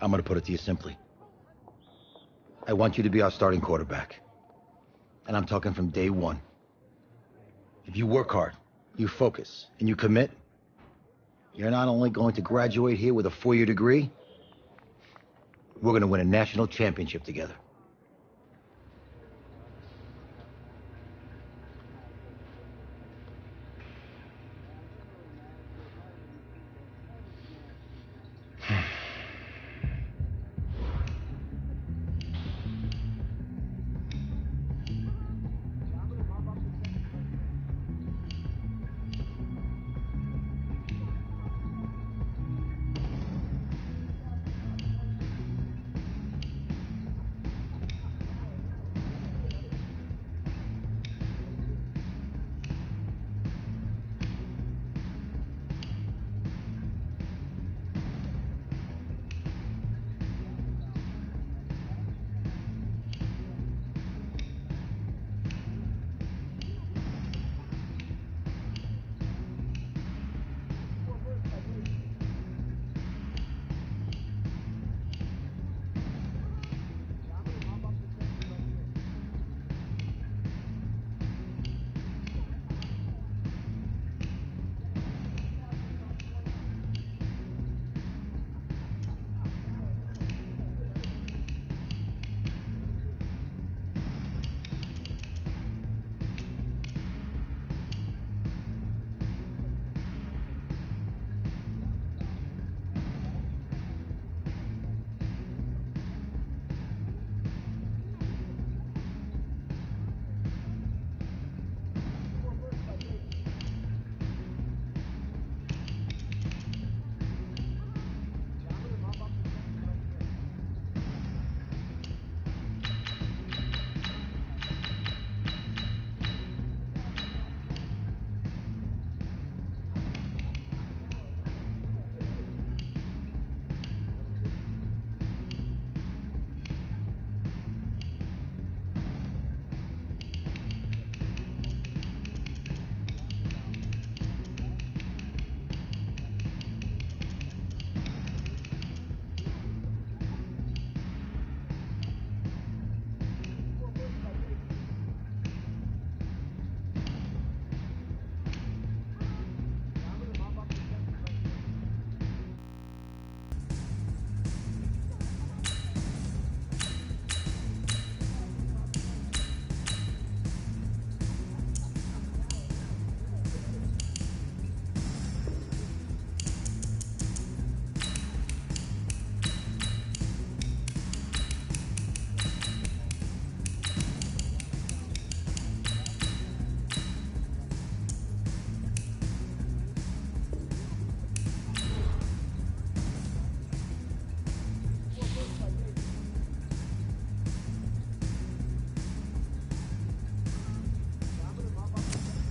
I'm gonna put it to you simply. I want you to be our starting quarterback. And I'm talking from day one. If you work hard, you focus, and you commit, you're not only going to graduate here with a 4-year degree, we're gonna win a national championship together.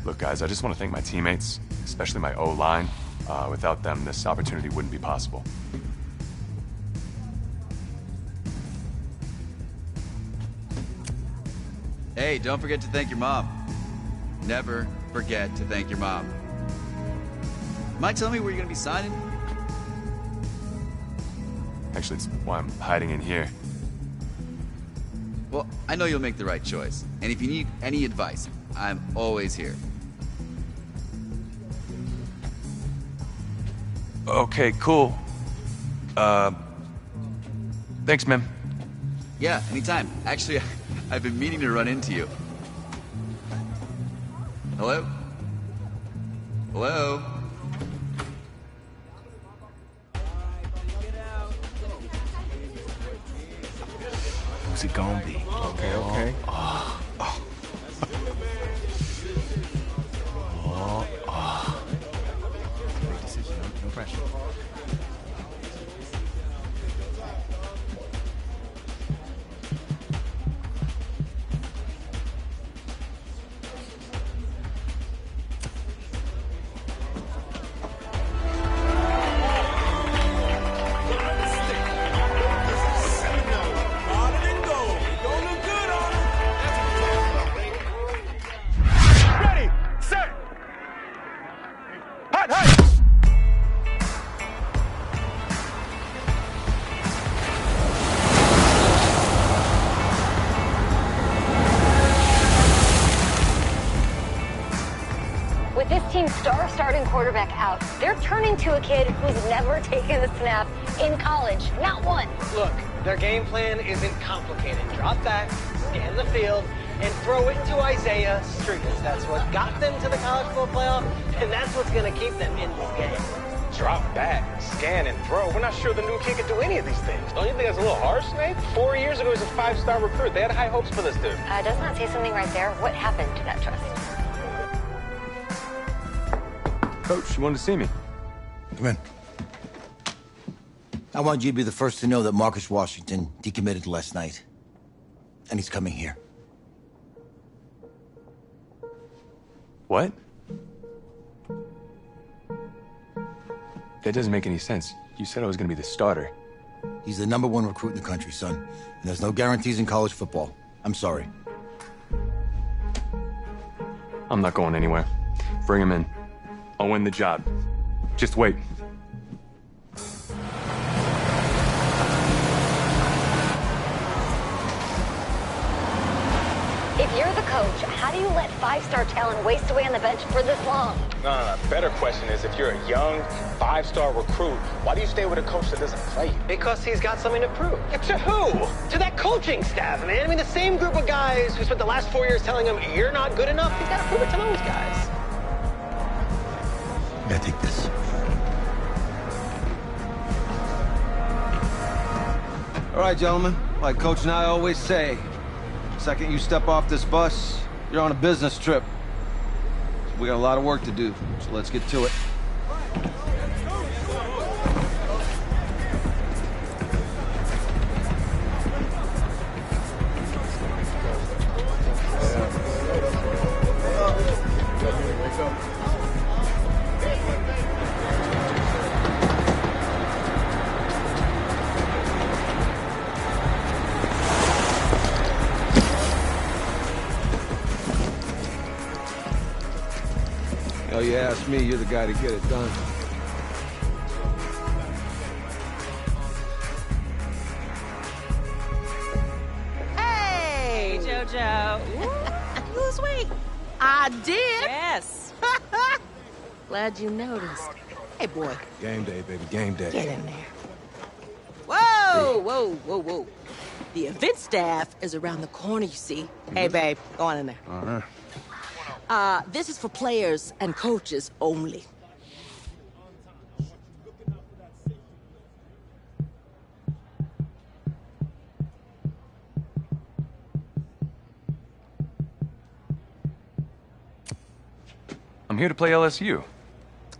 Look, guys, I just want to thank my teammates, especially my O-line. Without them, this opportunity wouldn't be possible. Hey, don't forget to thank your mom. Never forget to thank your mom. Mind telling me where you're gonna be signing? Actually, it's why I'm hiding in here. Well, I know you'll make the right choice. And if you need any advice, I'm always here. Okay, cool. Thanks, man. Yeah, anytime. Actually, I've been meaning to run into you. Hello? Hello? Who's it gonna be? Okay, okay. Big decision, no pressure. taking star starting quarterback out. They're turning to a kid who's never taken a snap in college. Not one. Look, their game plan isn't complicated. Drop back, scan the field, and throw it to Isaiah Streets. That's what got them to the college football playoff, and that's what's going to keep them in this game. Drop back, scan, and throw. We're not sure the new kid can do any of these things. Don't you think that's a little harsh, Snake? 4 years ago, he was a 5-star recruit. They had high hopes for this dude. Doesn't that say something right there? What happened to that trust? Coach, you wanted to see me. Come in. I want you to be the first to know that Marcus Washington decommitted last night. And he's coming here. What? That doesn't make any sense. You said I was going to be the starter. He's the #1 recruit in the country, son. And there's no guarantees in college football. I'm sorry. I'm not going anywhere. Bring him in. I'll win the job. Just wait. If you're the coach, how do you let 5-star talent waste away on the bench for this long? No. Better question is, if you're a young 5-star recruit, why do you stay with a coach that doesn't play you? Because he's got something to prove. To who? To that coaching staff, man. I mean, the same group of guys who spent the last 4 years telling him, you're not good enough. He's got to prove it to those guys. Yeah, take this. All right, gentlemen. Like Coach and I always say, second you step off this bus, you're on a business trip. So we got a lot of work to do, so let's get to it. Oh, you ask me, you're the guy to get it done. Hey, JoJo. You lose weight. I did. Yes. Glad you noticed. Hey, boy. Game day, baby, game day. Get in there. Whoa. The event staff is around the corner, you see. Hey, babe, go on in there. All right. This is for players and coaches only. I'm here to play LSU.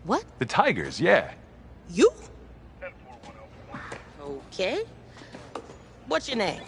What? The Tigers, yeah. You? Okay. What's your name?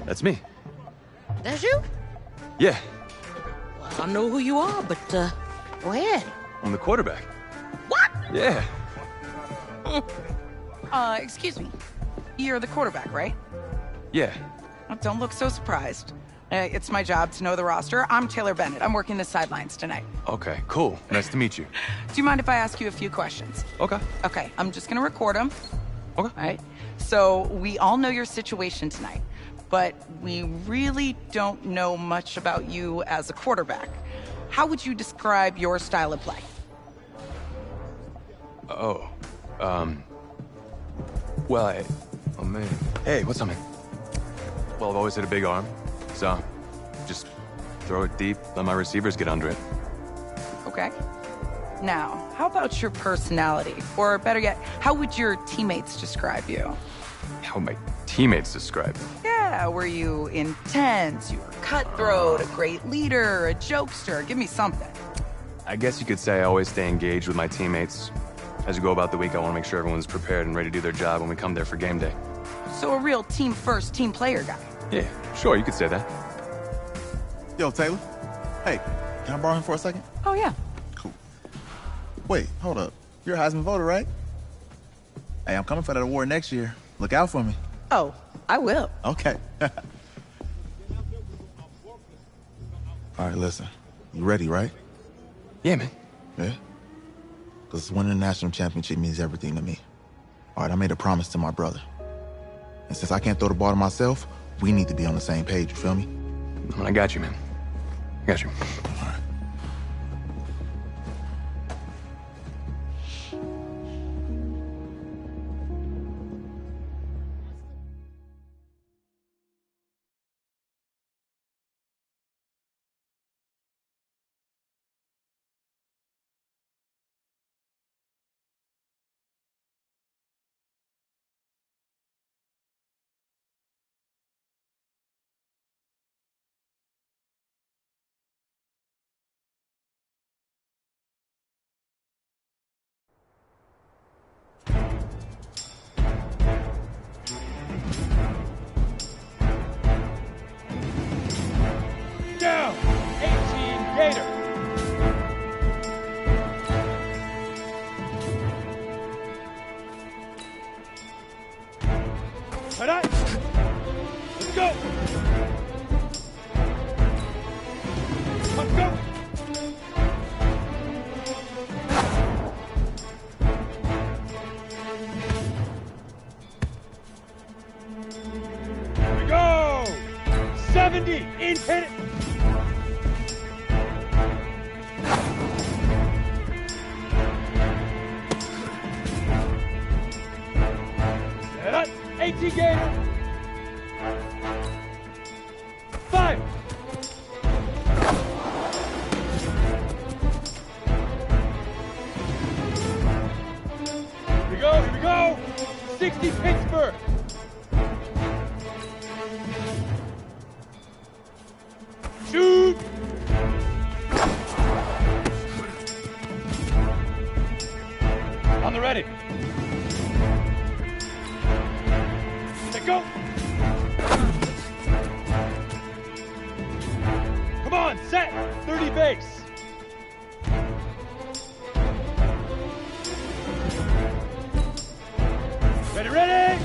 That's me. That's you? Yeah, Well, I don't know who you are, but, go ahead. I'm the quarterback. What? Yeah. Excuse me. You're the quarterback, right? Yeah. Oh, don't look so surprised. It's my job to know the roster. I'm Taylor Bennett. I'm working the sidelines tonight. Okay, cool. Nice to meet you. Do you mind if I ask you a few questions? Okay. Okay, I'm just gonna record them. Okay. All right? So, we all know your situation tonight, but we really don't know much about you as a quarterback. How would you describe your style of play? Oh, well, oh man. Hey, what's up, man? Well, I've always hit a big arm, so just throw it deep, let my receivers get under it. Okay. Now, how about your personality? Or better yet, how would your teammates describe you? How would my teammates describe me? Yeah, were you intense? You were cutthroat, a great leader, a jokester? Give me something. I guess you could say I always stay engaged with my teammates. As we go about the week, I want to make sure everyone's prepared and ready to do their job when we come there for game day. So a real team-first, team-player guy. Yeah, sure, you could say that. Yo, Taylor. Hey, can I borrow him for a second? Oh, yeah. Cool. Wait, hold up. You're a Heisman voter, right? Hey, I'm coming for that award next year. Look out for me. Oh, I will. Okay. All right, listen. You ready, right? Yeah, man. Yeah? Because winning the national championship means everything to me. All right, I made a promise to my brother. And since I can't throw the ball to myself, we need to be on the same page, you feel me? I got you, man. I got you. All right. Down! 18 Gator! All right, let's go! Let's go! Here we go! 70, in, hit it! Set up, 18 Gator! Fire! Here we go, 60 Pittsburgh! Shoot! On the ready. Let go. Come on, set. 30 base. Ready, ready.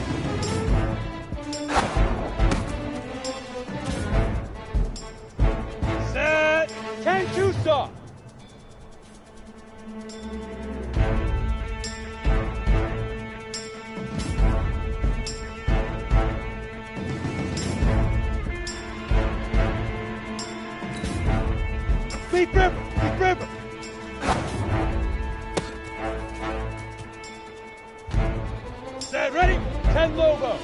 Set. 10-2 soft. Leaf river, leaf river. Set, ready? 10 Lobo.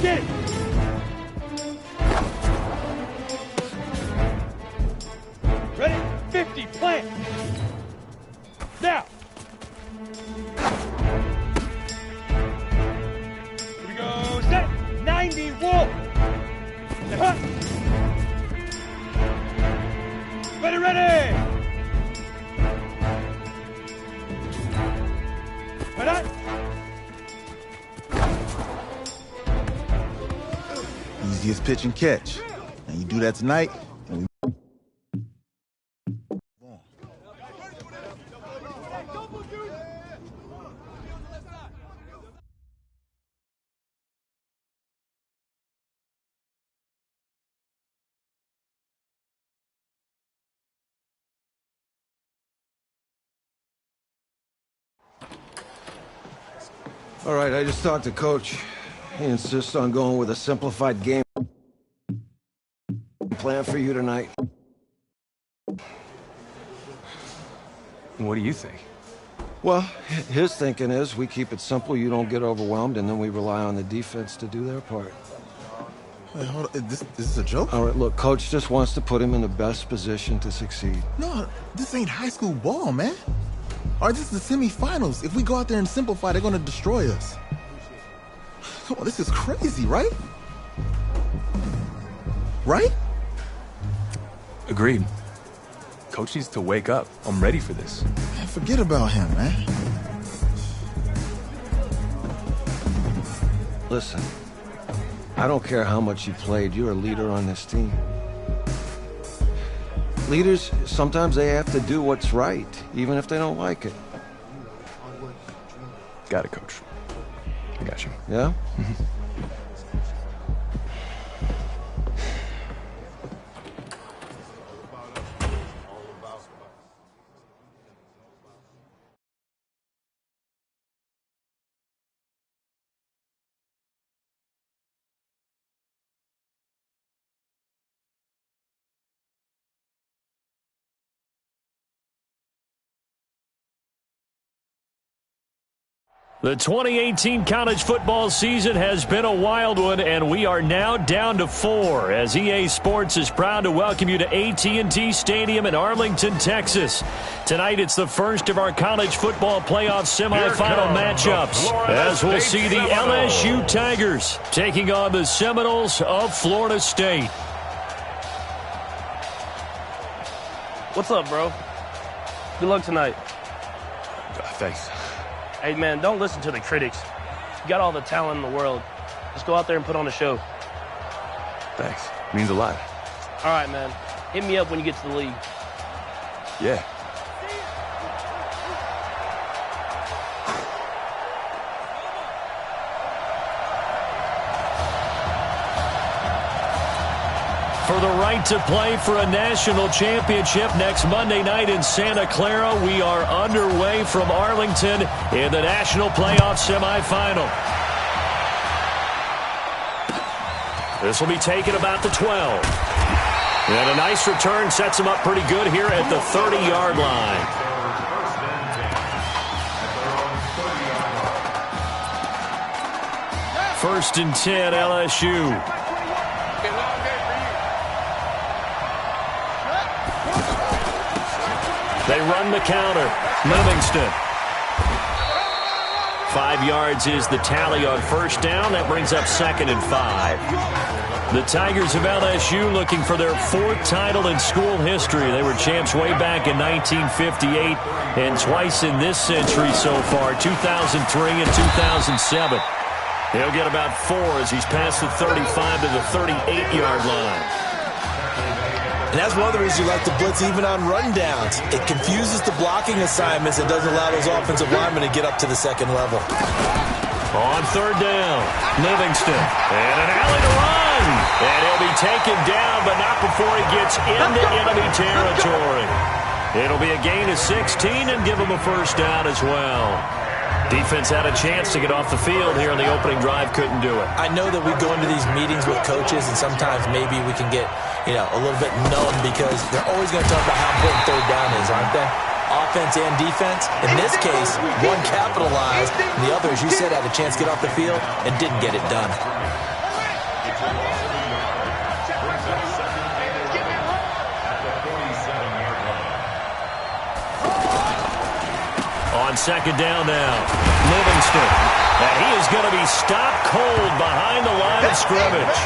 Get it. Ready? 50, plant. Now. Here we go, set. 90, wolf. Huh. Ready, ready! Right on! Easiest pitch and catch. And you do that tonight, and we... All right, I just talked to Coach. He insists on going with a simplified game plan for you tonight. What do you think? Well, his thinking is we keep it simple, you don't get overwhelmed, and then we rely on the defense to do their part. Wait, hold on. This is a joke? All right, look, Coach just wants to put him in the best position to succeed. No, this ain't high school ball, man. All right, this is the semifinals. If we go out there and simplify, they're gonna destroy us. Come on, this is crazy, right? Right? Agreed. Coach needs to wake up. I'm ready for this. Man, forget about him, man. Listen, I don't care how much you played, you're a leader on this team. Leaders, sometimes they have to do what's right, even if they don't like it. Got it, Coach. I got you. Yeah? The 2018 college football season has been a wild one, and we are now down to 4 as EA Sports is proud to welcome you to AT&T Stadium in Arlington, Texas. Tonight, it's the first of our college football playoff semifinal matchups as we'll see the LSU Tigers taking on the Seminoles of Florida State. What's up, bro? Good luck tonight. Thanks. Hey, man, don't listen to the critics. You got all the talent in the world. Just go out there and put on a show. Thanks. Means a lot. All right, man. Hit me up when you get to the league. Yeah. For the right to play for a national championship next Monday night in Santa Clara, we are underway from Arlington in the national playoff semifinal. This will be taken about the 12. And a nice return sets him up pretty good here at the 30-yard line. First and 10, LSU. They run the counter. Livingston. 5 yards is the tally on first down. That brings up 2nd and 5. The Tigers of LSU looking for their 4th title in school history. They were champs way back in 1958 and twice in this century so far, 2003 and 2007. He'll get about 4 as he's past the 35 to the 38-yard line. And that's one of the reasons you like to blitz even on run downs. It confuses the blocking assignments and doesn't allow those offensive linemen to get up to the second level. On 3rd down, Livingston. And an alley to run. And he'll be taken down, but not before he gets into enemy territory. It'll be a gain of 16 and give him a first down as well. Defense had a chance to get off the field here in the opening drive, couldn't do it. I know that we go into these meetings with coaches, and sometimes maybe we can get, a little bit numb because they're always going to talk about how important 3rd down is, aren't they? Offense and defense. In this case, one capitalized, and the other, as you said, had a chance to get off the field and didn't get it done. On 2nd down now, Livingston. And he is going to be stopped cold behind the line of scrimmage.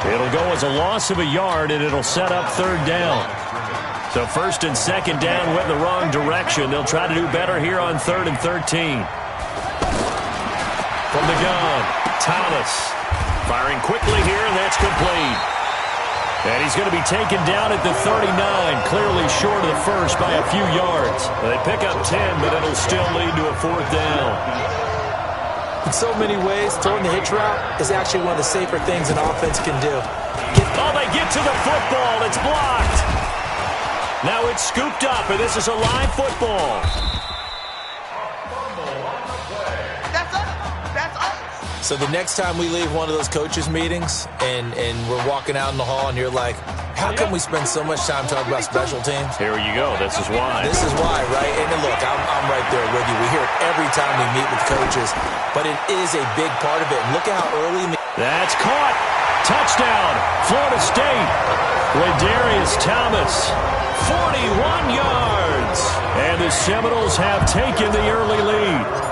It'll go as a loss of a yard, and it'll set up 3rd down. So 1st and 2nd down went in the wrong direction. They'll try to do better here on 3rd and 13. From the gun, Thomas. Firing quickly here, and that's complete. And he's going to be taken down at the 39, clearly short of the first by a few yards. They pick up 10, but it'll still lead to a 4th down. In so many ways, throwing the hitch route is actually one of the safer things an offense can do. They get to the football. It's blocked. Now it's scooped up, and this is a live football. So the next time we leave one of those coaches' meetings and we're walking out in the hall and you're like, How come we spend so much time talking about special teams? Here you go. This is why. This is why, right? And look, I'm right there with you. We hear it every time we meet with coaches, but it is a big part of it. And look at how early in the... That's caught. Touchdown, Florida State. Ladarius Thomas, 41 yards. And the Seminoles have taken the early lead.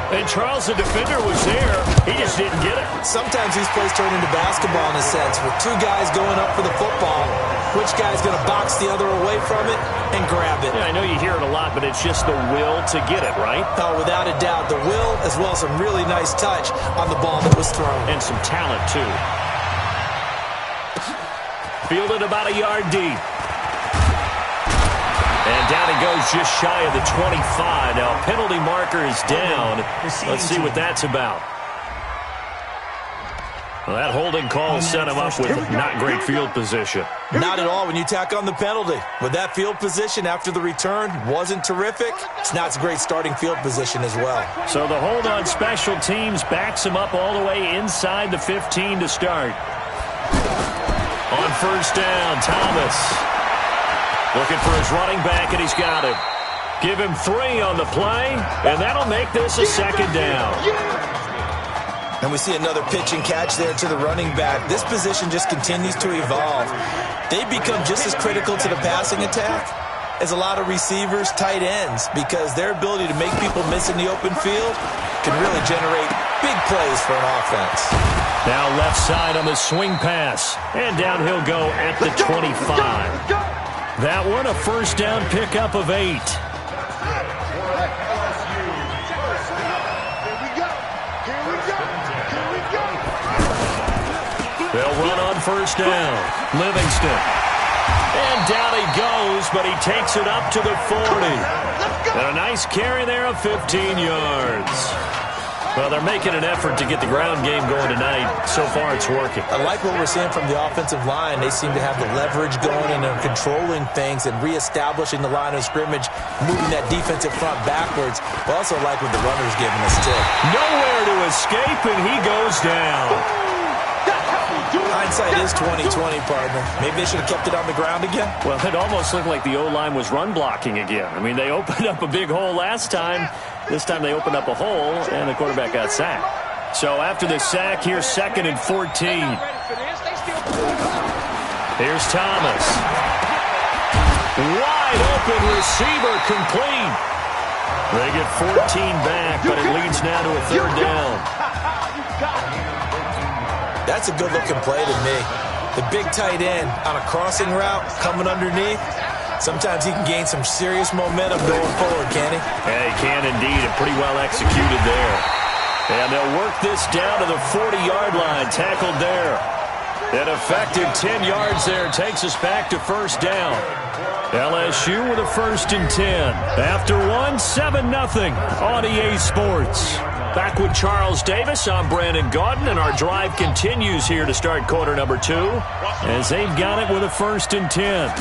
And Charles, the defender, was there. He just didn't get it. Sometimes these plays turn into basketball in a sense, with two guys going up for the football. Which guy's going to box the other away from it and grab it? Yeah, I know you hear it a lot, but it's just the will to get it, right? Oh, without a doubt. The will, as well as some really nice touch on the ball that was thrown. And some talent, too. Fielded about a yard deep. And down it goes just shy of the 25. Now, penalty marker is down. Let's see what that's about. Well, that holding call set him up with not great field position. Not at all when you tack on the penalty. With that field position after the return wasn't terrific, it's not a great starting field position as well. So the hold on special teams backs him up all the way inside the 15 to start. On first down, Thomas. Looking for his running back, and he's got him. Give him 3 on the play, and that'll make this a second down. And we see another pitch and catch there to the running back. This position just continues to evolve. They've become just as critical to the passing attack as a lot of receivers, tight ends, because their ability to make people miss in the open field can really generate big plays for an offense. Now left side on the swing pass, and down he'll go at the 25. That one a first down pickup of 8. They'll run on first down. Livingston. And down he goes, but he takes it up to the 40. And a nice carry there of 15 yards. Well, they're making an effort to get the ground game going tonight. So far, it's working. I like what we're seeing from the offensive line. They seem to have the leverage going and they're controlling things and reestablishing the line of scrimmage, moving that defensive front backwards. I also like what the runner's giving us, too. Nowhere to escape, and he goes down. Hindsight is 20/20, partner. Maybe they should have kept it on the ground again. Well, it almost looked like the O-line was run blocking again. I mean, they opened up a big hole last time. This time they opened up a hole, and the quarterback got sacked. So after the sack, here's 2nd and 14. Here's Thomas. Wide open receiver complete. They get 14 back, but it leads now to a 3rd down. That's a good-looking play to me. The big tight end on a crossing route coming underneath. Sometimes he can gain some serious momentum going forward, can he? Yeah, he can indeed, and pretty well executed there. And they'll work this down to the 40-yard line, tackled there. An effective 10 yards there takes us back to first down. LSU with a 1st and 10. After 7-0 on EA Sports. Back with Charles Davis, I'm Brandon Gaudin, and our drive continues here to start quarter number 2 as they've got it with a 1st and 10.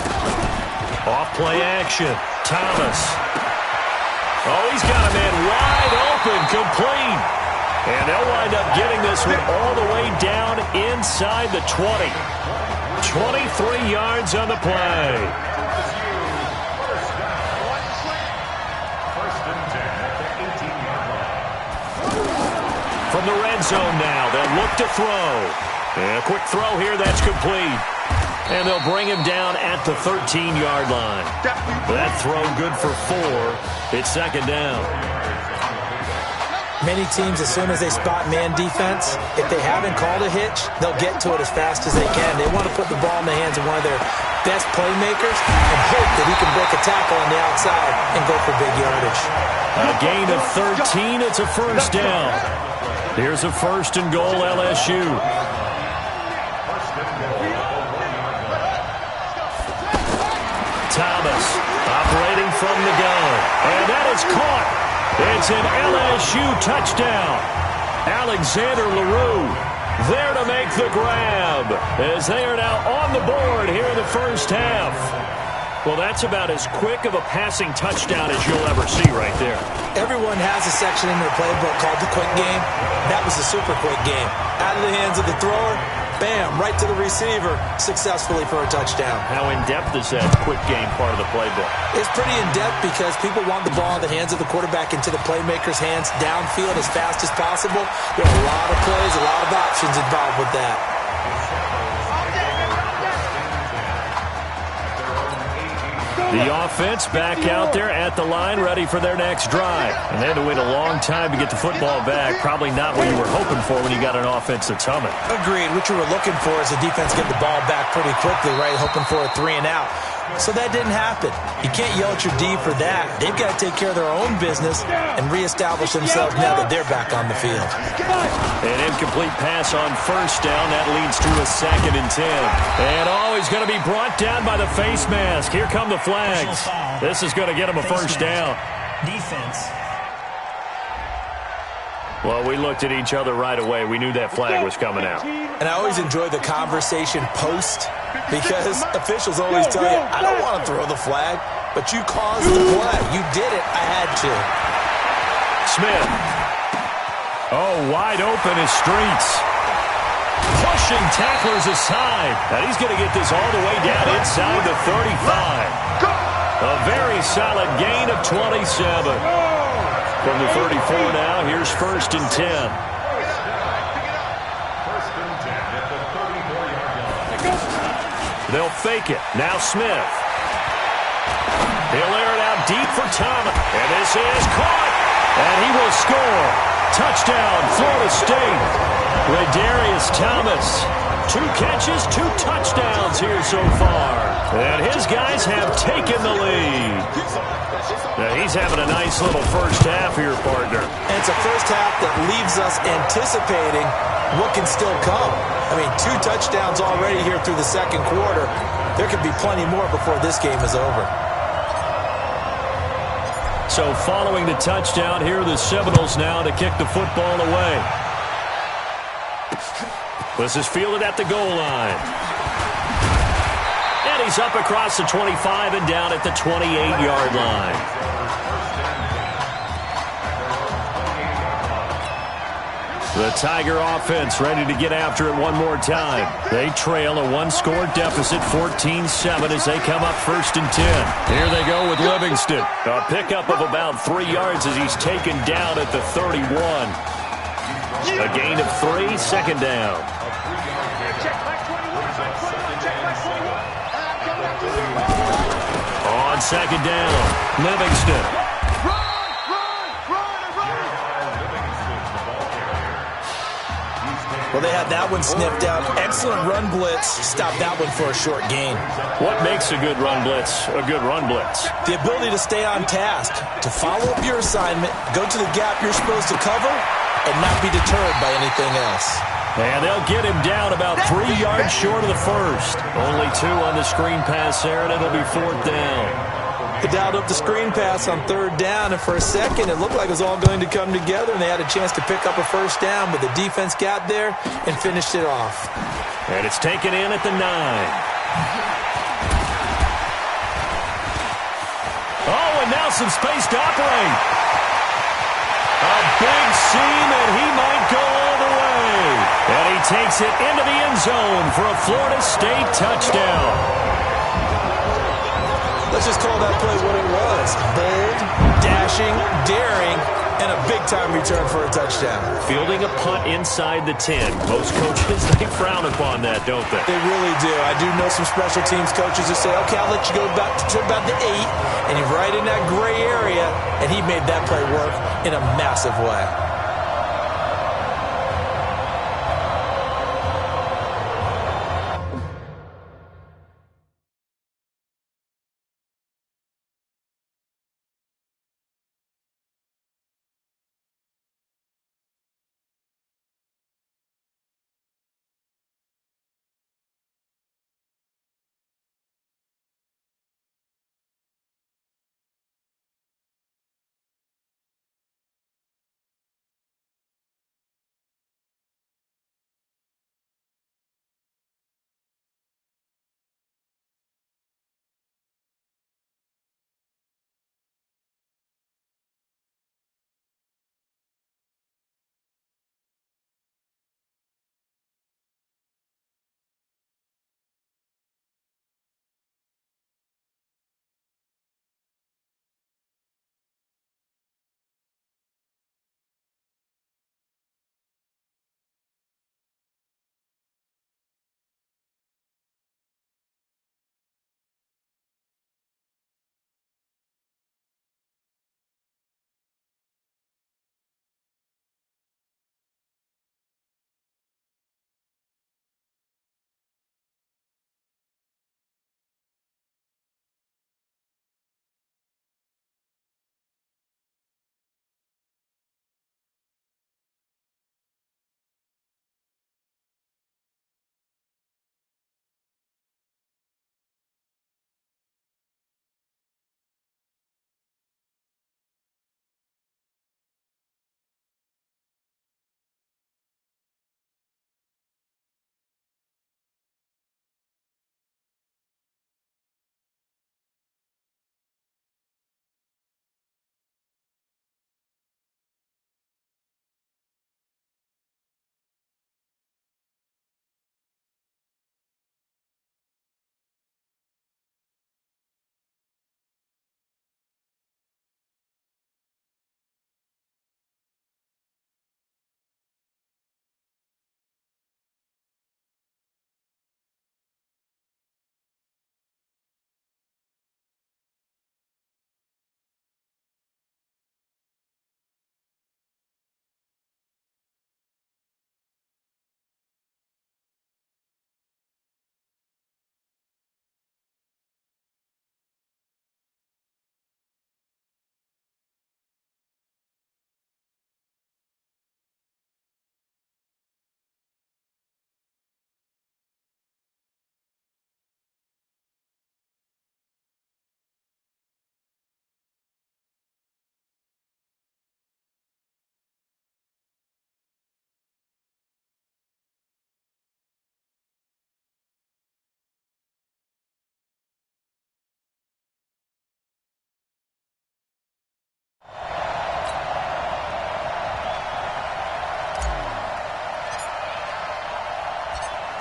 Off play action, Thomas. Oh, he's got a man wide open, complete. And they'll wind up getting this one all the way down inside the 20. 23 yards on the play. From the red zone now, they'll look to throw. And a quick throw here, that's complete. And they'll bring him down at the 13-yard line. That throw good for 4. It's 2nd down. Many teams, as soon as they spot man defense, if they haven't called a hitch, they'll get to it as fast as they can. They want to put the ball in the hands of one of their best playmakers and hope that he can break a tackle on the outside and go for big yardage. A gain of 13, it's a first down. Here's a 1st and goal, LSU. Thomas operating from the gun. And that is caught. It's an LSU touchdown. Alexander LaRue there to make the grab as they are now on the board here in the first half. Well, that's about as quick of a passing touchdown as you'll ever see right there. Everyone has a section in their playbook called the quick game. That was a super quick game. Out of the hands of the thrower, bam, right to the receiver, successfully for a touchdown. How in-depth is that quick game part of the playbook? It's pretty in-depth because people want the ball in the hands of the quarterback into the playmaker's hands downfield as fast as possible. There are a lot of plays, a lot of options involved with that. The offense back out there at the line, ready for their next drive. And they had to wait a long time to get the football back. Probably not what you were hoping for when you got an offense that's humming. Agreed. What you were looking for is the defense get the ball back pretty quickly, right? Hoping for a 3 and out. So that didn't happen. You can't yell at your D for that. They've got to take care of their own business and reestablish themselves now that they're back on the field. An incomplete pass on first down. That leads to a 2nd and 10. And he's going to be brought down by the face mask. Here come the flags. This is going to get him a first down. Defense. Well, we looked at each other right away. We knew that flag was coming out. And I always enjoy the conversation post because officials always tell you, I don't want to throw the flag, but you caused the play. You did it. I had to. Smith. Oh, wide open is Streets. Pushing tacklers aside. And he's going to get this all the way down inside the 35. A very solid gain of 27. From the 34 now, here's 1st and 10. They'll fake it. Now Smith. He'll air it out deep for Thomas. And this is caught. And he will score. Touchdown, Florida State. Redarius Thomas. 2 catches, 2 touchdowns here so far. And his guys have taken the lead. Now he's having a nice little first half here, partner. And it's a first half that leaves us anticipating what can still come. I mean, 2 touchdowns already here through the second quarter. There could be plenty more before this game is over. So following the touchdown, here are the Seminoles now to kick the football away. This is fielded at the goal line. And he's up across the 25 and down at the 28-yard line. The Tiger offense ready to get after it one more time. They trail a 1-score deficit, 14-7, as they come up 1st and 10. Here they go with Livingston. A pickup of about 3 yards as he's taken down at the 31. A gain of 3, 2nd down. On 2nd down, Livingston. Well, they had that one sniffed out. Excellent run blitz. Stop that one for a short gain. What makes a good run blitz a good run blitz? The ability to stay on task, to follow up your assignment, go to the gap you're supposed to cover, and not be deterred by anything else. And they'll get him down about 3 yards short of the first. Only 2 on the screen pass there, and it'll be 4th down. They dialed up the screen pass on 3rd down, and for a second it looked like it was all going to come together, and they had a chance to pick up a first down, but the defense got there and finished it off. And it's taken in at the 9. Oh, and now some space to operate. A big seam, and he might go all the way. And he takes it into the end zone for a Florida State touchdown. Let's just call that play what it was. Bold, dashing, daring, and a big-time return for a touchdown. Fielding a punt inside the 10. Most coaches, they frown upon that, don't they? They really do. I do know some special teams coaches who say, okay, I'll let you go to about the 8, and you're right in that gray area, and he made that play work in a massive way.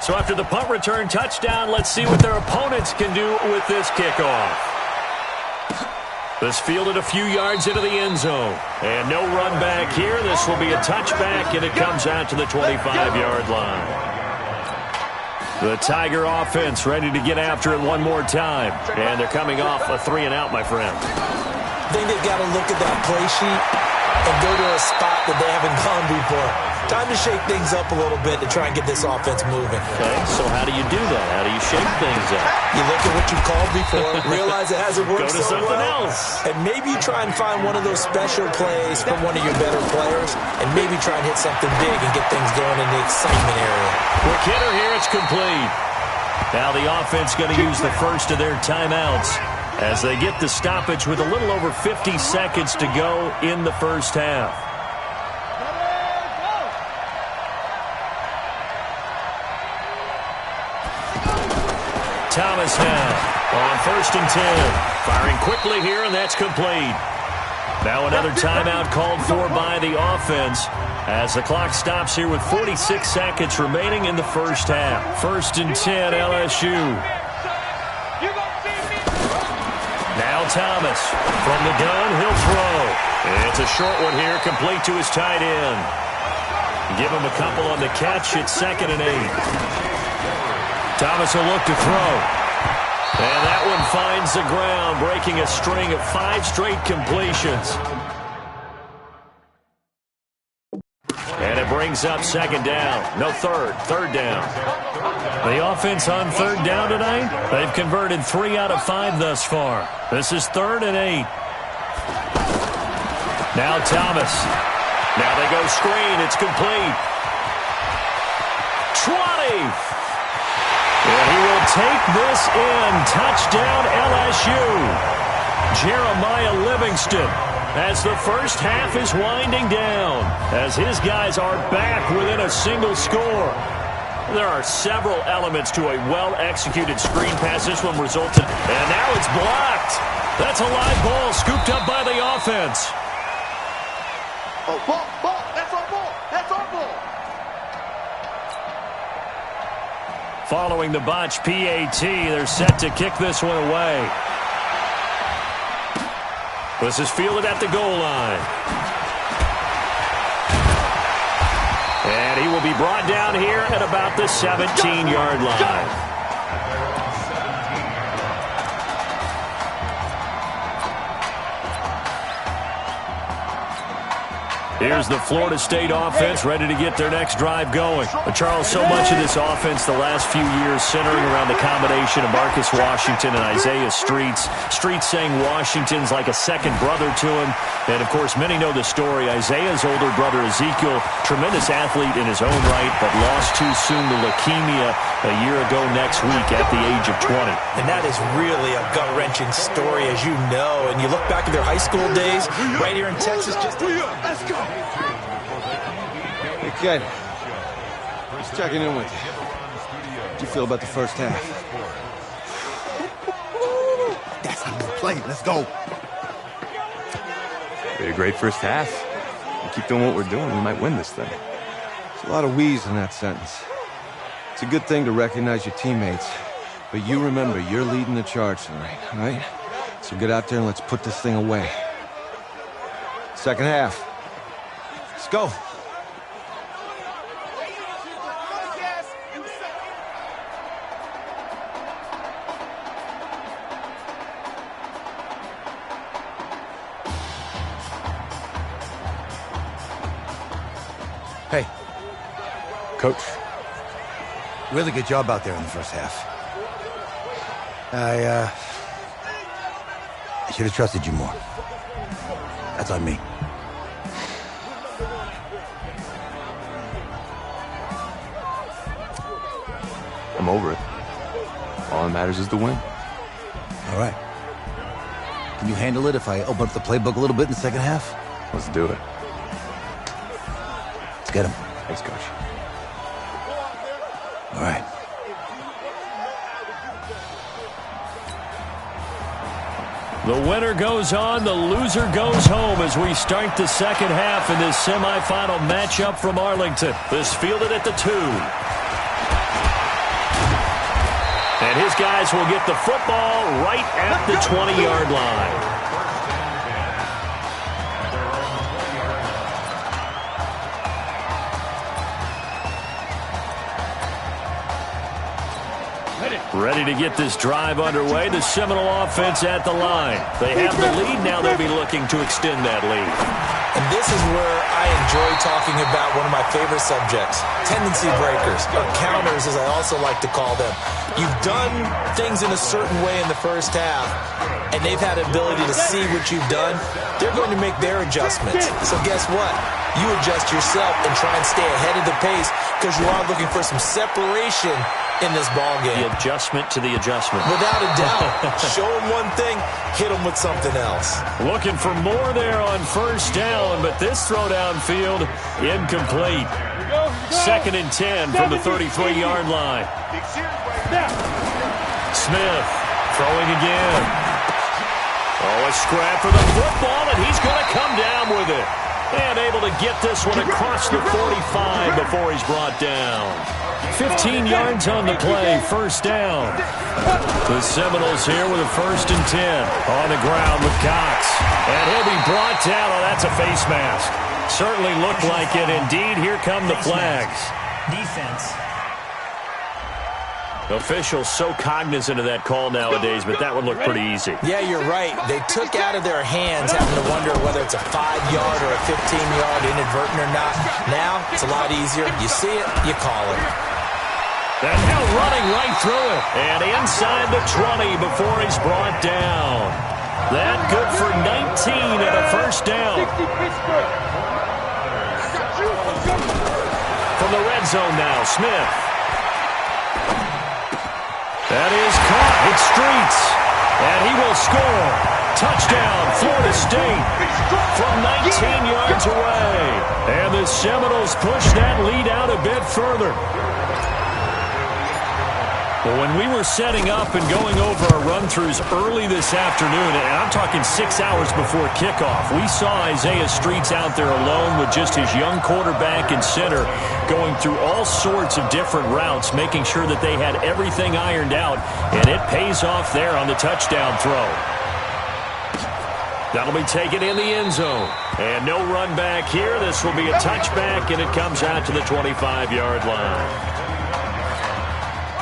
So after the punt return touchdown, let's see what their opponents can do with this kickoff. This fielded a few yards into the end zone. And no run back here. This will be a touchback, and it comes out to the 25-yard line. The Tiger offense ready to get after it one more time. And they're coming off a 3-and-out, my friend. I think they've got to look at that play sheet and go to a spot that they haven't gone before. Time to shake things up a little bit to try and get this offense moving. Okay, so how do you do that? How do you shake things up? You look at what you called before, realize it hasn't worked Go to so something well, else. and maybe you try and find one of those special plays from one of your better players, and maybe try and hit something big and get things going in the excitement area. Quick hitter here, it's complete. Now the offense going to use the first of their timeouts as they get the stoppage with a little over 50 seconds to go in the first half. Thomas now on 1st and 10. Firing quickly here, and that's complete. Now another timeout called for by the offense as the clock stops here with 46 seconds remaining in the first half. 1st and 10, LSU. Now Thomas from the gun, he'll throw. It's a short one here, complete to his tight end. Give him a couple on the catch. It's 2nd and 8. Thomas will look to throw. And that one finds the ground, breaking a string of 5 straight completions. And it brings up 2nd down. No, third down. The offense on 3rd down tonight, they've converted 3 out of 5 thus far. This is 3rd and 8. Now Thomas. Now they go screen. It's complete. 20. And he will take this in. Touchdown, LSU. Jeremiah Livingston as the first half is winding down, as his guys are back within a single score. There are several elements to a well-executed screen pass. This one resulted, and now it's blocked. That's a live ball scooped up by the offense. Oh, ball. That's our ball. That's our ball. Following the botch PAT, they're set to kick this one away. This is fielded at the goal line. And he will be brought down here at about the 17-yard line. Here's the Florida State offense ready to get their next drive going. But Charles, so much of this offense the last few years centering around the combination of Marcus Washington and Isaiah Streets. Streets saying Washington's like a second brother to him. And, of course, many know the story. Isaiah's older brother, Ezekiel, tremendous athlete in his own right, but lost too soon to leukemia a year ago next week at the age of 20. And that is really a gut-wrenching story, as you know. And you look back at their high school days right here in Texas. Let's go. Hey, kid. Just checking in with you. How'd you feel about the first half? That's how we play. Let's go. We had a great first half. We keep doing what we're doing, we might win this thing. There's a lot of we's in that sentence. It's a good thing to recognize your teammates, but you remember you're leading the charge tonight, all right? So get out there and let's put this thing away. Second half. Let's go. Hey. Coach. Really good job out there in the first half. I should have trusted you more. That's on me. I'm over it. All that matters is the win. All right. Can you handle it if I open up the playbook a little bit in the second half? Let's do it. Let's get him. Thanks, Coach. All right. The winner goes on, the loser goes home as we start the second half in this semifinal matchup from Arlington. This fielded at the 2. And his guys will get the football right at the 20-yard line. Ready to get this drive underway. The Seminole offense at the line. They have the lead. Now they'll be looking to extend that lead. And this is where I enjoy talking about one of my favorite subjects, tendency breakers, or counters as I also like to call them. You've done things in a certain way in the first half, and they've had the ability to see what you've done. They're going to make their adjustments. So guess what? You adjust yourself and try and stay ahead of the pace because you are looking for some separation in this ball game. The adjustment to the adjustment. Without a doubt. Show them one thing, hit them with something else. Looking for more there on first down, but this throw downfield incomplete. 2nd and 10 from the 33-yard line. Smith throwing again. Oh, a scrap for the football, and he's going to come down with it. And able to get this one across the 45 before he's brought down. 15 yards on the play, first down. The Seminoles here with a 1st and 10 on the ground with Cox. And he'll be brought down. Oh, that's a face mask. Certainly looked like it. Indeed, here come the flags. Defense. Officials so cognizant of that call nowadays, but that one looked pretty easy. Yeah, you're right. They took out of their hands having to wonder whether it's a 5-yard or a 15-yard inadvertent or not. Now, it's a lot easier. You see it, you call it. And now running right through it. And inside the 20 before he's brought down. That good for 19 and a first down. From the red zone now, Smith. That is caught. It's Streets. And he will score. Touchdown, Florida State. From 19 yards away. And the Seminoles push that lead out a bit further. Well, when we were setting up and going over our run-throughs early this afternoon, and I'm talking 6 hours before kickoff, we saw Isaiah Streets out there alone with just his young quarterback and center going through all sorts of different routes, making sure that they had everything ironed out, and it pays off there on the touchdown throw. That'll be taken in the end zone. And no run back here. This will be a touchback, and it comes out to the 25-yard line.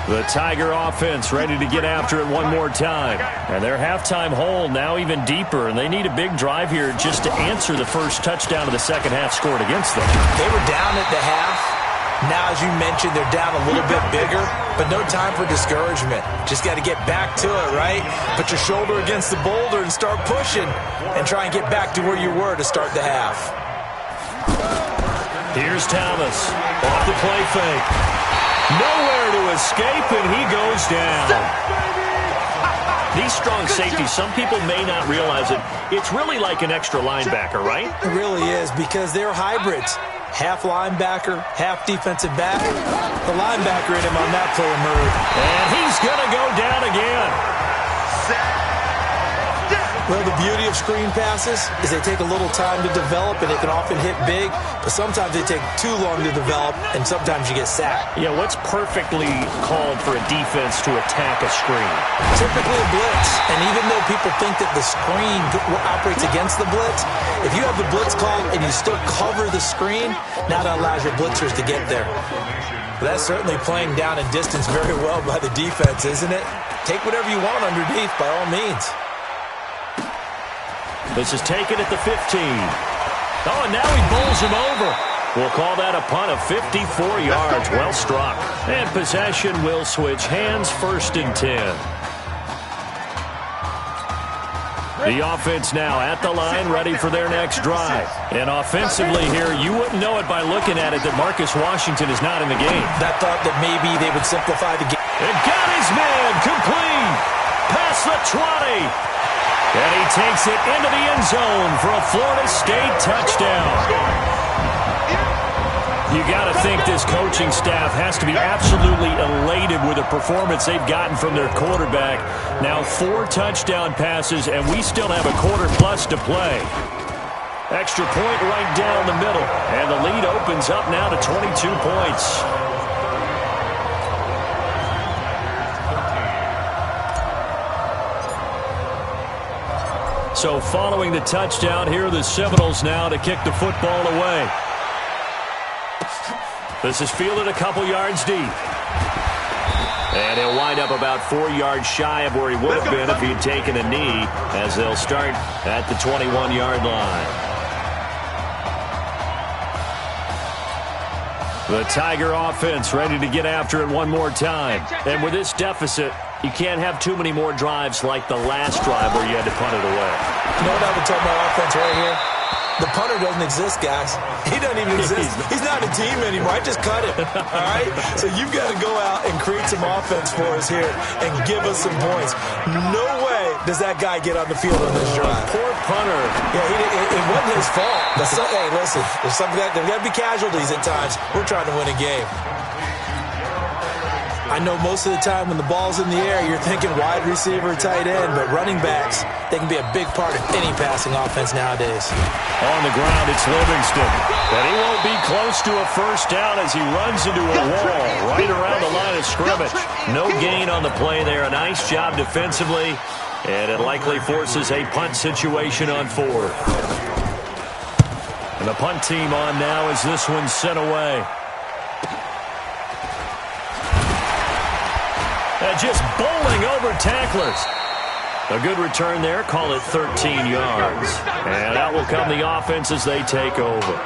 The Tiger offense ready to get after it one more time. And their halftime hole now even deeper, and they need a big drive here just to answer the first touchdown of the second half scored against them. They were down at the half. Now, as you mentioned, they're down a little bit bigger, but no time for discouragement. Just got to get back to it, right? Put your shoulder against the boulder and start pushing and try and get back to where you were to start the half. Here's Thomas off the play fake. Nowhere to escape, and he goes down. These strong safeties, some people may not realize it. It's really like an extra linebacker, right? It really is, because they're hybrids. Half linebacker, half defensive back. The linebacker in him on that play emerged. And he's going to go down again. Well, the beauty of screen passes is they take a little time to develop, and they can often hit big, but sometimes they take too long to develop, and sometimes you get sacked. Yeah, what's perfectly called for a defense to attack a screen? Typically a blitz, and even though people think that the screen operates against the blitz, if you have the blitz called and you still cover the screen, now that allows your blitzers to get there. But that's certainly playing down in distance very well by the defense, isn't it? Take whatever you want underneath, by all means. This is taken at the 15. Oh, and now he bowls him over. We'll call that a punt of 54 yards. Well struck. And possession will switch hands, 1st and 10. The offense now at the line, ready for their next drive. And offensively here, you wouldn't know it by looking at it that Marcus Washington is not in the game. That thought that maybe they would simplify the game. And got his man complete. Past the 20. And he takes it into the end zone for a Florida State touchdown. You got to think this coaching staff has to be absolutely elated with the performance they've gotten from their quarterback. Now 4 touchdown passes, and we still have a quarter plus to play. Extra point right down the middle, and the lead opens up now to 22 points. So following the touchdown, here are the Seminoles now to kick the football away. This is fielded a couple yards deep. And he'll wind up about 4 yards shy of where he would have been if he'd taken a knee, as they'll start at the 21-yard line. The Tiger offense ready to get after it one more time. And with this deficit, you can't have too many more drives like the last drive where you had to punt it away. You know what I would tell my offense right here? The punter doesn't exist, guys. He doesn't even exist. He's not a team anymore. I just cut him, all right? So you've got to go out and create some offense for us here and give us some points. No way does that guy get on the field on this drive. Poor punter. Yeah, it wasn't his fault. Hey, listen, there's got to be casualties at times. We're trying to win a game. I know most of the time when the ball's in the air, you're thinking wide receiver, tight end, but running backs, they can be a big part of any passing offense nowadays. On the ground, it's Livingston. But he won't be close to a first down as he runs into a wall right around the line of scrimmage. No gain on the play there. A nice job defensively, and it likely forces a punt situation on fourth. And the punt team on now as this one's sent away. Just bowling over tacklers. A good return there. Call it 13 yards. And out will come the offense as they take over.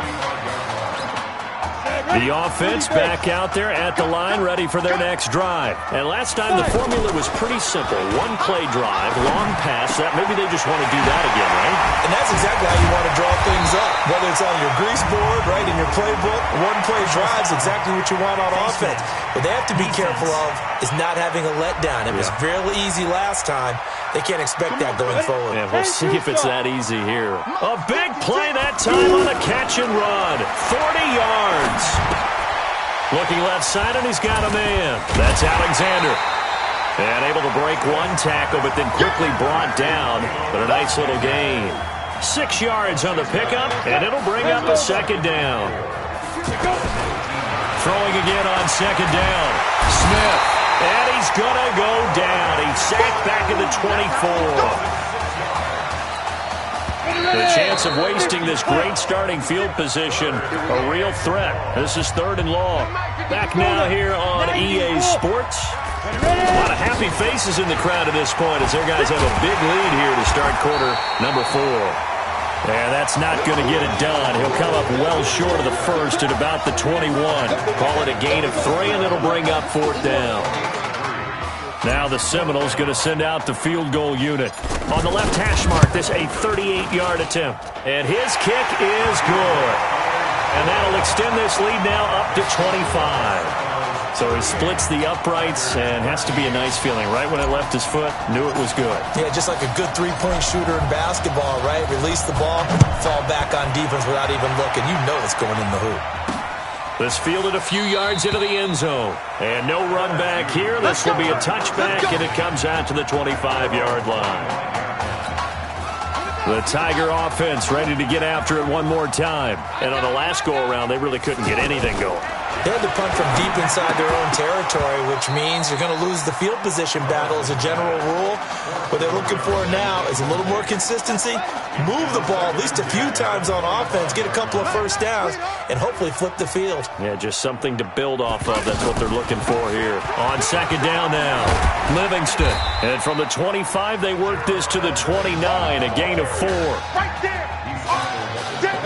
The offense back out there at the line, ready for their next drive. And last time the formula was pretty simple. One play drive, long pass. That maybe they just want to do that again, right? And that's exactly how you want to draw things up. Whether it's on your grease board, right, in your playbook, one play drives exactly what you want on offense. What they have to be careful of is not having a letdown. It was fairly easy last time. They can't expect that going forward. Yeah, we'll see if it's that easy here. A big play that time on a catch and run. 40 yards. Looking left side, and he's got a man. That's Alexander. And able to break one tackle, but then quickly brought down. But a nice little gain. 6 yards on the pickup, and it'll bring up a second down. Throwing again on second down. Smith. And he's going to go down. He's sacked back at the 24. The chance of wasting this great starting field position, a real threat. This is 3rd and long. Back now here on EA Sports. A lot of happy faces in the crowd at this point as their guys have a big lead here to start quarter number 4. And that's not going to get it done. He'll come up well short of the first at about the 21. Call it a gain of 3, and it'll bring up 4th down. Now the Seminoles going to send out the field goal unit. On the left hash mark, this a 38-yard attempt. And his kick is good. And that'll extend this lead now up to 25. So he splits the uprights, and has to be a nice feeling. Right when it left his foot, knew it was good. Yeah, just like a good three-point shooter in basketball, right? Release the ball, fall back on defense without even looking. You know it's going in the hoop. This fielded a few yards into the end zone. And no run back here. This will be a touchback, and it comes out to the 25-yard line. The Tiger offense ready to get after it one more time. And on the last go-around, they really couldn't get anything going. They had to punt from deep inside their own territory, which means you're going to lose the field position battle as a general rule. What they're looking for now is a little more consistency, move the ball at least a few times on offense, get a couple of first downs, and hopefully flip the field. Yeah, just something to build off of. That's what they're looking for here. On second down now, Livingston. And from the 25, they work this to the 29, a gain of 4.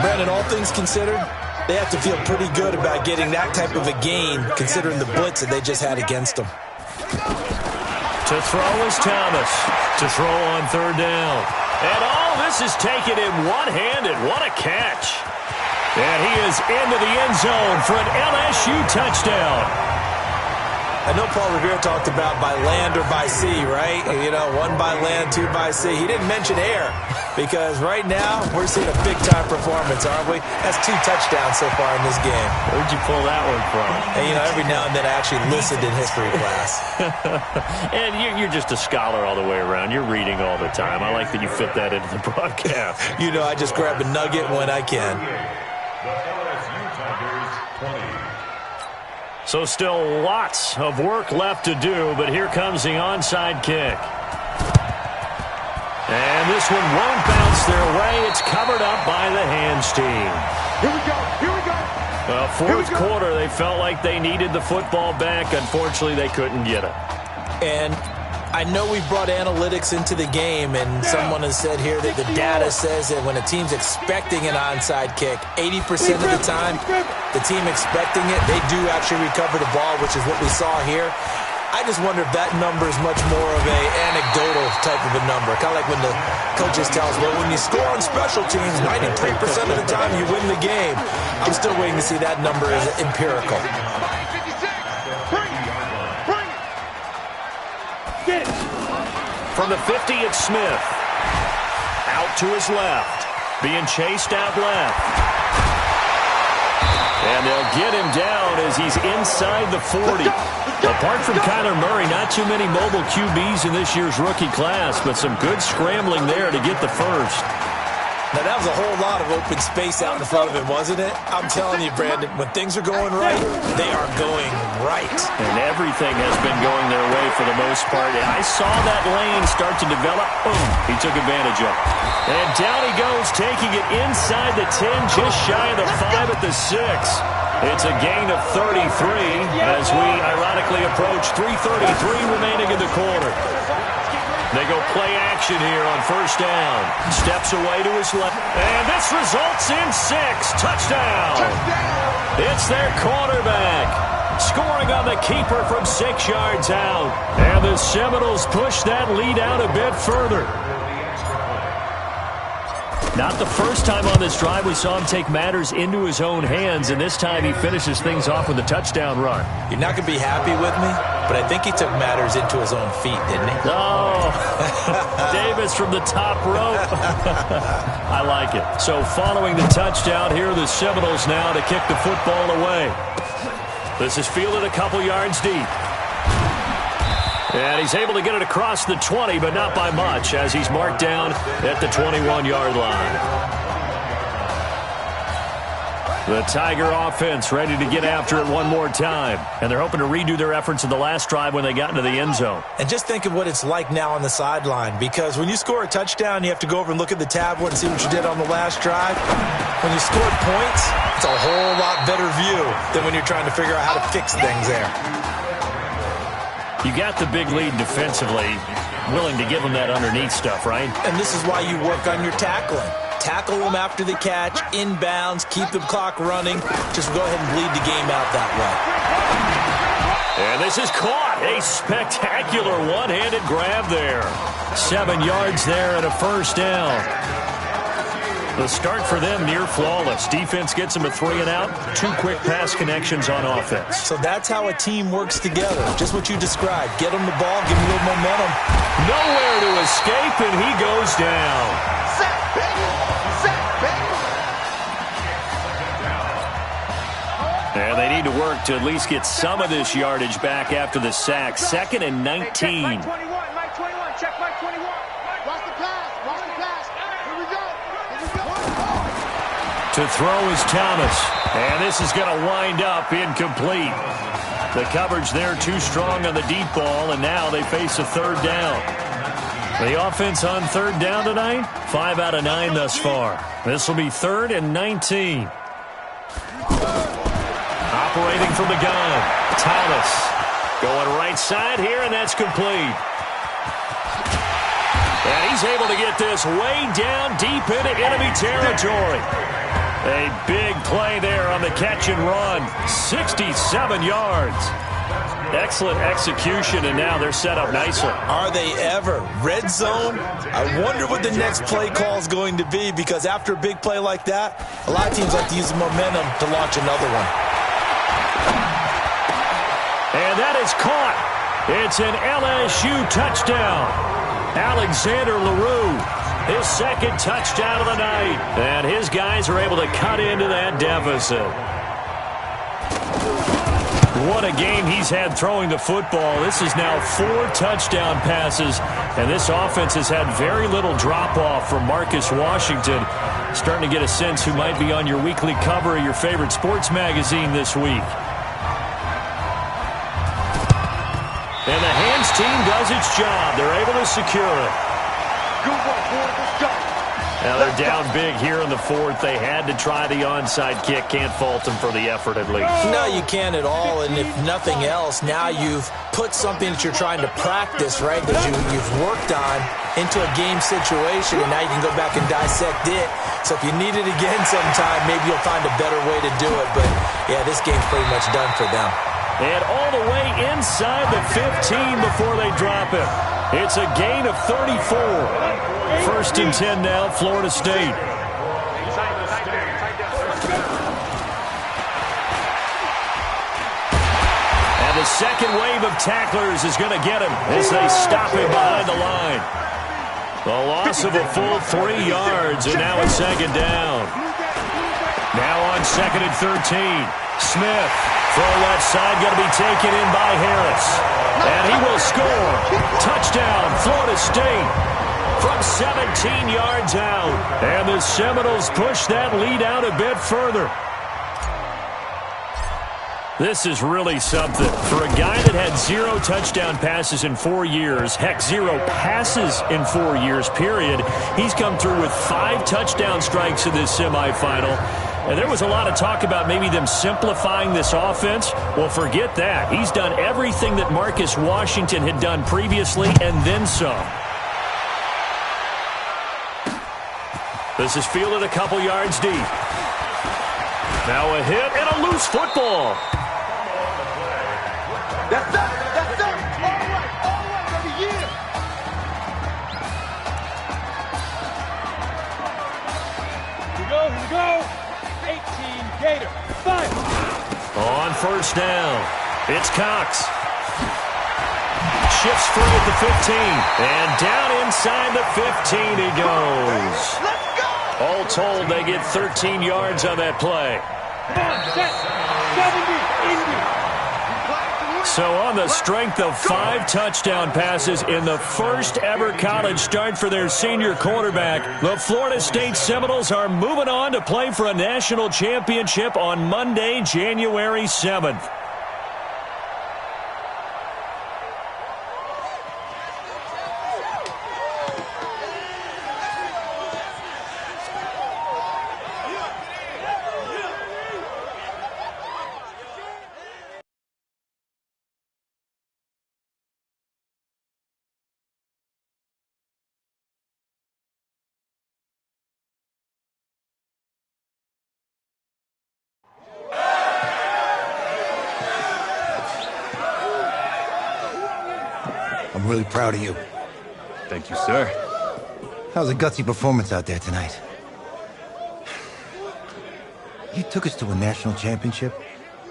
Brandon, all things considered, they have to feel pretty good about getting that type of a gain, considering the blitz that they just had against them. To throw is Thomas. To throw on third down. And all this is taken in one-handed. What a catch. And he is into the end zone for an LSU touchdown. I know Paul Revere talked about by land or by sea, right? You know, 1 by land, 2 by sea. He didn't mention air because right now we're seeing a big-time performance, aren't we? That's 2 touchdowns so far in this game. Where'd you pull that one from? And, you know, every now and then I actually listened in history class. And you're just a scholar all the way around. You're reading all the time. I like that you fit that into the broadcast. You know, I just grab a nugget when I can. So still lots of work left to do, but here comes the onside kick. And this one won't bounce their way. It's covered up by the hands team. Here we go. Here we go. Fourth quarter, they felt like they needed the football back. Unfortunately, they couldn't get it. And I know we brought analytics into the game, and someone has said here that the data says that when a team's expecting an onside kick, 80% of the time, the team expecting it, they do actually recover the ball, which is what we saw here. I just wonder if that number is much more of a anecdotal type of a number. Kind of like when the coaches tell us, well, when you score on special teams, 93% of the time you win the game. I'm still waiting to see that number as empirical. From the 50, it's Smith. Out to his left. Being chased out left. And they'll get him down as he's inside the 40. Apart from Kyler Murray, not too many mobile QBs in this year's rookie class, but some good scrambling there to get the first. Now, that was a whole lot of open space out in front of him, wasn't it? I'm telling you, Brandon, when things are going right, they are going right. And everything has been going their way for the most part. I saw that lane start to develop. Boom, he took advantage of it. And down he goes, taking it inside the 10, just shy of the 5 at the 6. It's a gain of 33 as we ironically approach 3:33 remaining in the quarter. They go play action here on first down. Steps away to his left. And this results in 6. Touchdown. It's their quarterback. Scoring on the keeper from 6 yards out. And the Seminoles push that lead out a bit further. Not the first time on this drive we saw him take matters into his own hands, and this time he finishes things off with a touchdown run. You're not going to be happy with me, but I think he took matters into his own feet, didn't he? Oh, Davis from the top rope. I like it. So following the touchdown, here are the Seminoles now to kick the football away. This is fielded a couple yards deep. And he's able to get it across the 20, but not by much, as he's marked down at the 21-yard line. The Tiger offense ready to get after it one more time. And they're hoping to redo their efforts in the last drive when they got into the end zone. And just think of what it's like now on the sideline, because when you score a touchdown, you have to go over and look at the tablet and see what you did on the last drive. When you scored points, it's a whole lot better view than when you're trying to figure out how to fix things there. You got the big lead defensively, willing to give them that underneath stuff, right? And this is why you work on your tackling. Tackle them after the catch, inbounds, keep the clock running. Just go ahead and bleed the game out that way. And this is caught. A spectacular one-handed grab there. 7 yards there and a first down. The start for them near flawless. Defense gets them a 3 and out. 2 quick pass connections on offense. So that's how a team works together. Just what you described. Get them the ball, give them a little momentum. Nowhere to escape, and he goes down. Sack, baby! Sack, baby! And they need to work to at least get some of this yardage back after the sack. 2nd and 19. Check Mike 21, Mike 21, check Mike 21. Watch the pass, watch the pass. Here we go. To throw is Thomas. And this is going to wind up incomplete. The coverage there too strong on the deep ball, and now they face a 3rd down. The offense on 3rd down tonight, 5 out of 9 thus far. This will be 3rd and 19. Operating from the gun, Thomas. Going right side here, and that's complete. And he's able to get this way down deep into enemy territory. A big play there on the catch and run. 67 yards. Excellent execution, and now they're set up nicely. Are they ever? Red zone? I wonder what the next play call is going to be, because after a big play like that, a lot of teams like to use the momentum to launch another one. And that is caught. It's an LSU touchdown. Alexander LaRue, his 2nd touchdown of the night. And his guys are able to cut into that deficit. What a game he's had throwing the football. This is now 4 touchdown passes, and this offense has had very little drop-off from Marcus Washington. Starting to get a sense who might be on your weekly cover of your favorite sports magazine this week. And the hands team does its job. They're able to secure it. Good work, fourth is go. Now they're down big here in the fourth. They had to try the onside kick. Can't fault them for the effort at least. No, you can't at all. And if nothing else, now you've put something that you're trying to practice, right, that you've worked on into a game situation, and now you can go back and dissect it. So if you need it again sometime, maybe you'll find a better way to do it. But, yeah, this game's pretty much done for them. And all the way inside the 15 before they drop it. It's a gain of 34. First and 10 now, Florida State. And the second wave of tacklers is going to get him as they stop him behind the line. The loss of a full 3 yards, and now it's second down. Now on second and 13. Smith, throw left side, going to be taken in by Harris. And he will score. Touchdown, Florida State. From 17 yards out. And the Seminoles push that lead out a bit further. This is really something. For a guy that had 0 touchdown passes in 4 years, heck, 0 passes in 4 years, period, he's come through with 5 touchdown strikes in this semifinal. And there was a lot of talk about maybe them simplifying this offense. Well, forget that. He's done everything that Marcus Washington had done previously and then some. This is fielded a couple yards deep. Now a hit and a loose football. That's up. That's up. All right, baby, yeah. Here we go. 18 Gator. Fire. On first down, it's Cox. Shifts free at the 15. And down inside the 15 he goes. All told, they get 13 yards on that play. So on the strength of 5 touchdown passes in the first ever college start for their senior quarterback, the Florida State Seminoles are moving on to play for a national championship on Monday, January 7th. I'm really proud of you. Thank you, sir. That was a gutsy performance out there tonight. You took us to a national championship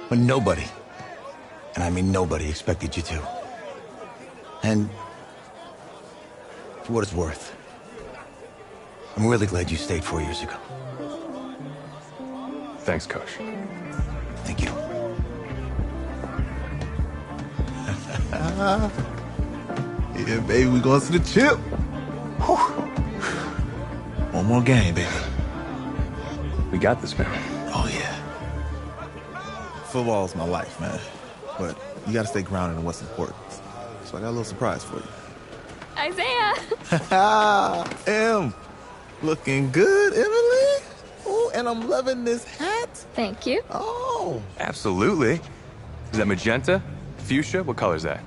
when nobody, and I mean nobody, expected you to. And for what it's worth, I'm really glad you stayed 4 years ago. Thanks, Coach. Thank you. Yeah, baby, we going to the chip. Whew. One more game, baby. We got this, man. Oh, yeah. Football is my life, man. But you got to stay grounded in what's important. So I got a little surprise for you. Isaiah! Looking good, Emily. Oh, and I'm loving this hat. Thank you. Oh. Absolutely. Is that magenta? Fuchsia? What color is that?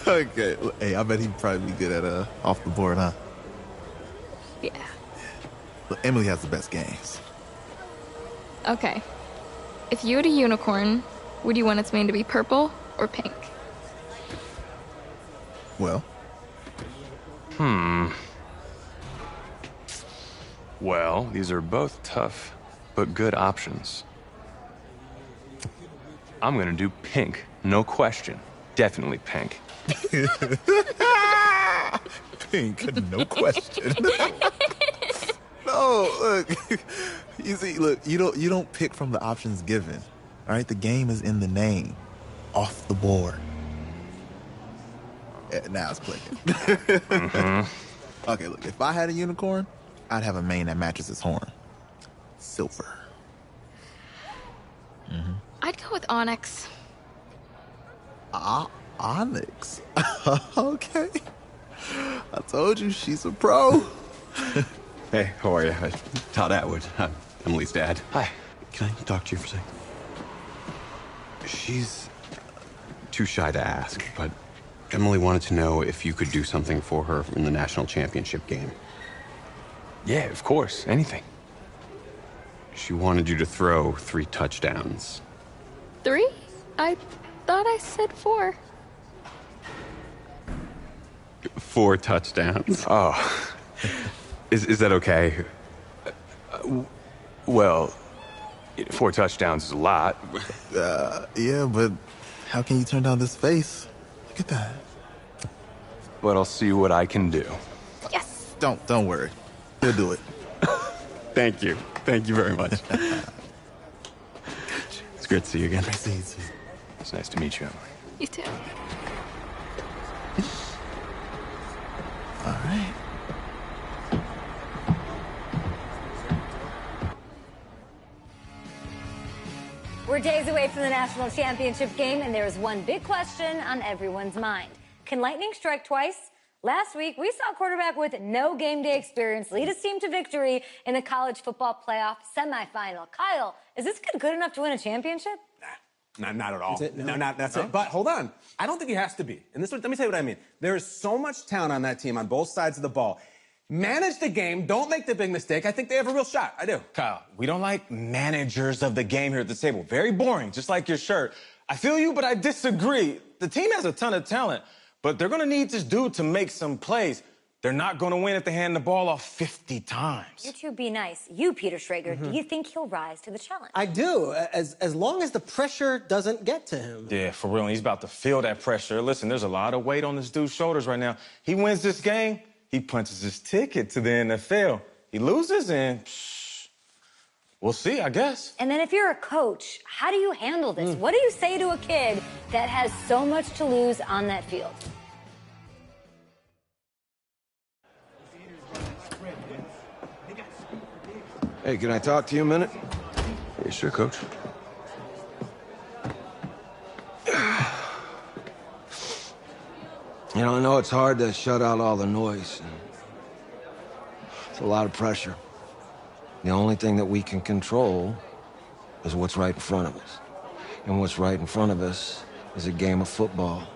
Okay. Hey, I bet he'd probably be good at off the board, huh? Yeah. Look, Emily has the best games. Okay. If you had a unicorn, would you want its mane to be purple or pink? Well? Well, these are both tough, but good options. I'm gonna do pink, no question. Definitely pink. Pink, no question. No, look. You see, look, you don't pick from the options given. All right, the game is in the name. Off the board. Yeah, now it's clicking. Okay, look, if I had a unicorn, I'd have a mane that matches its horn. Silver. I'd go with onyx. Onyx. Okay. I told you, she's a pro. Hey, how are you? Todd Atwood. I'm Emily's dad. Hi. Can I talk to you for a second? She's too shy to ask, but Emily wanted to know if you could do something for her in the national championship game. Yeah, of course. Anything. She wanted you to throw 3 touchdowns. 3? I thought I said 4. 4 touchdowns. Oh. Is that okay? Well, 4 touchdowns is a lot. Yeah, but how can you turn down this face? Look at that. But I'll see what I can do. Yes. Don't worry. He'll do it. Thank you. Thank you very much. It's great to see you again. Nice to see you. It's nice to meet you, Emily. You too. All right. We're days away from the national championship game, and there is one big question on everyone's mind. Can lightning strike twice? Last week, we saw a quarterback with no game day experience lead his team to victory in the college football playoff semifinal. Kyle, is this kid good enough to win a championship? Not at all. That's it? No, that's it. But hold on. I don't think he has to be. And let me tell you what I mean. There is so much talent on that team on both sides of the ball. Manage the game. Don't make the big mistake. I think they have a real shot. I do. Kyle, we don't like managers of the game here at the table. Very boring, just like your shirt. I feel you, but I disagree. The team has a ton of talent, but they're going to need this dude to make some plays. They're not going to win if they hand the ball off 50 times. You two be nice. You, Peter Schrager, do you think he'll rise to the challenge? I do, as long as the pressure doesn't get to him. Yeah, for real. And he's about to feel that pressure. Listen, there's a lot of weight on this dude's shoulders right now. He wins this game, he punches his ticket to the NFL. He loses, and we'll see, I guess. And then if you're a coach, how do you handle this? What do you say to a kid that has so much to lose on that field? Hey, can I talk to you a minute? Yeah, sure, Coach. You know, I know it's hard to shut out all the noise. It's a lot of pressure. The only thing that we can control is what's right in front of us. And what's right in front of us is a game of football.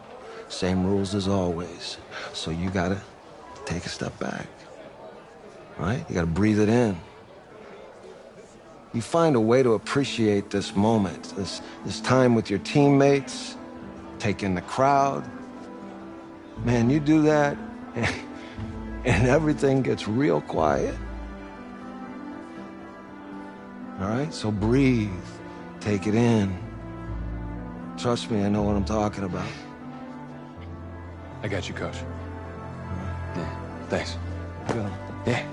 Same rules as always. So you gotta take a step back. Right? You gotta breathe it in. You find a way to appreciate this moment, this time with your teammates, take in the crowd. Man, you do that, and everything gets real quiet. All right? So breathe. Take it in. Trust me, I know what I'm talking about. I got you, Coach. Yeah, thanks. Go. Yeah.